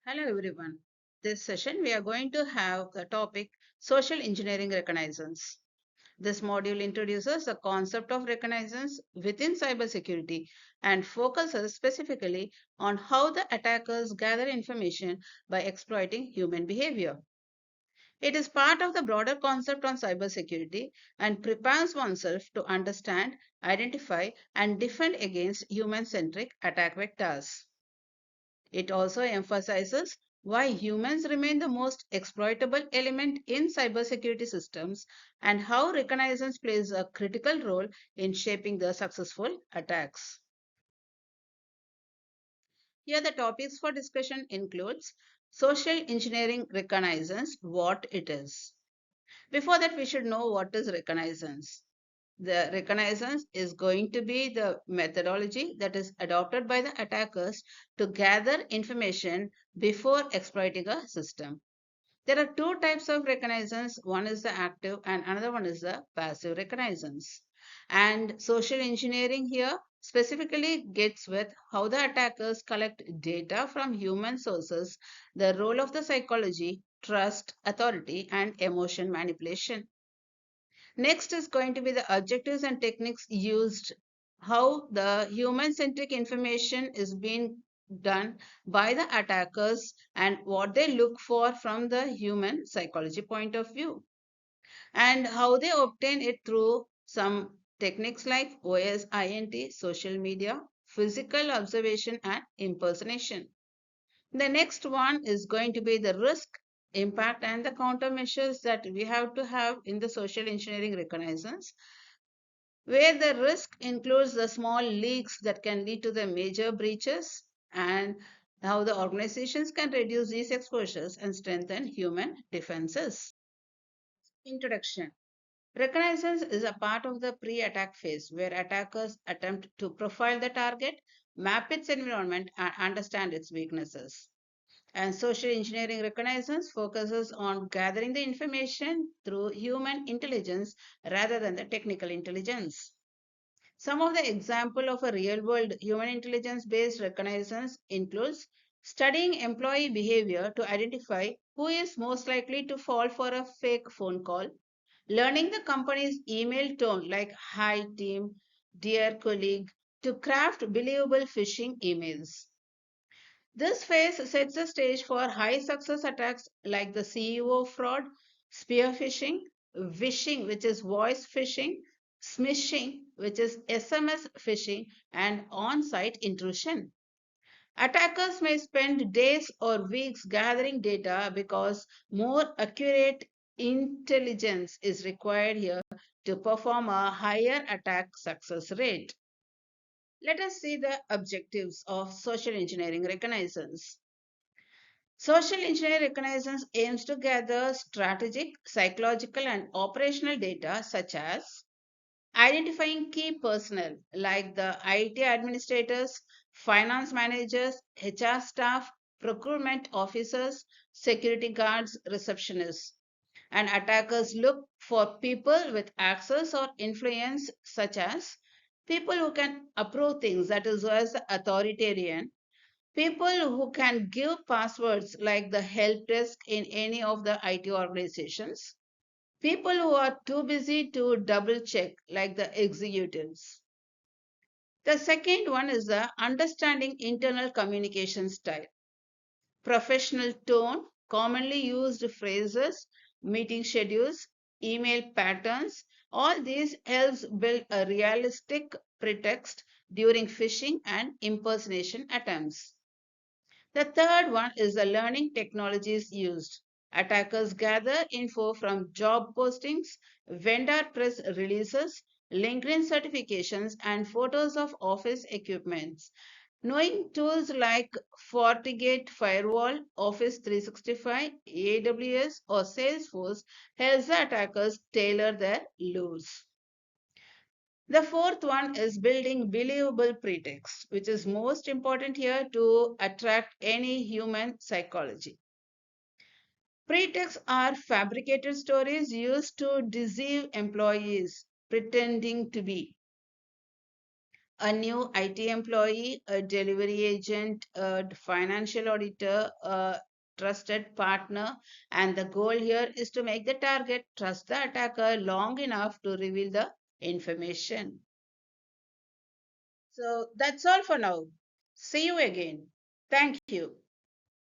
Hello everyone. This session we are going to have the topic social engineering reconnaissance. This module introduces the concept of reconnaissance within cybersecurity and focuses specifically on how the attackers gather information by exploiting human behavior. It is part of the broader concept on cybersecurity and prepares oneself to understand, identify, and defend against human centric attack vectors. It also emphasizes why humans remain the most exploitable element in cybersecurity systems and how reconnaissance plays a critical role in shaping the successful attacks. Here the topics for discussion includes social engineering reconnaissance, what it is. Before that, we should know what is reconnaissance. The reconnaissance is going to be the methodology that is adopted by the attackers to gather information before exploiting a system. There are two types of reconnaissance. One is the active and another one is the passive reconnaissance. And social engineering here specifically gets with how the attackers collect data from human sources, the role of the psychology, trust, authority, and emotion manipulation. Next is going to be the objectives and techniques used, how the human centric information is being done by the attackers and what they look for from the human psychology point of view, and how they obtain it through some techniques like OSINT, social media, physical observation, and impersonation. The next one is going to be the risk, impact, and the countermeasures that we have to have in the social engineering reconnaissance, where the risk includes the small leaks that can lead to the major breaches and how the organizations can reduce these exposures and strengthen human defenses. Introduction. Reconnaissance is a part of the pre attack phase where attackers attempt to profile the target, map its environment, and understand its weaknesses. And social engineering reconnaissance focuses on gathering the information through human intelligence rather than the technical intelligence. Some of the example of a real-world human intelligence-based reconnaissance includes studying employee behavior to identify who is most likely to fall for a fake phone call, learning the company's email tone like "Hi team," "Dear colleague," to craft believable phishing emails. This phase sets the stage for high success attacks like the CEO fraud, spear phishing, vishing, which is voice phishing, smishing, which is SMS phishing, and on site intrusion. Attackers may spend days or weeks gathering data because more accurate intelligence is required here to perform a higher attack success rate. Let us see the objectives of social engineering reconnaissance. Social engineering reconnaissance aims to gather strategic, psychological, and operational data such as identifying key personnel like the IT administrators, finance managers, HR staff, procurement officers, security guards, receptionists. And attackers look for people with access or influence, such as people who can approve things, that is, as the authoritarian, people who can give passwords like the help desk in any of the IT organizations. People who are too busy to double check like the executives. The second one is the understanding internal communication style. Professional tone, commonly used phrases, meeting schedules, email patterns, all these helps build a realistic pretext during phishing and impersonation attempts. The third one is the learning technologies used. Attackers gather info from job postings, vendor press releases, LinkedIn certifications, and photos of office equipments. Knowing tools like FortiGate Firewall, Office 365, AWS, or Salesforce helps the attackers tailor their lures. The fourth one is building believable pretext, which is most important here to attract any human psychology. Pretexts are fabricated stories used to deceive employees, pretending to be a new IT employee, a delivery agent, a financial auditor, a trusted partner. And the goal here is to make the target trust the attacker long enough to reveal the information. So that's all for now. See you again. Thank you.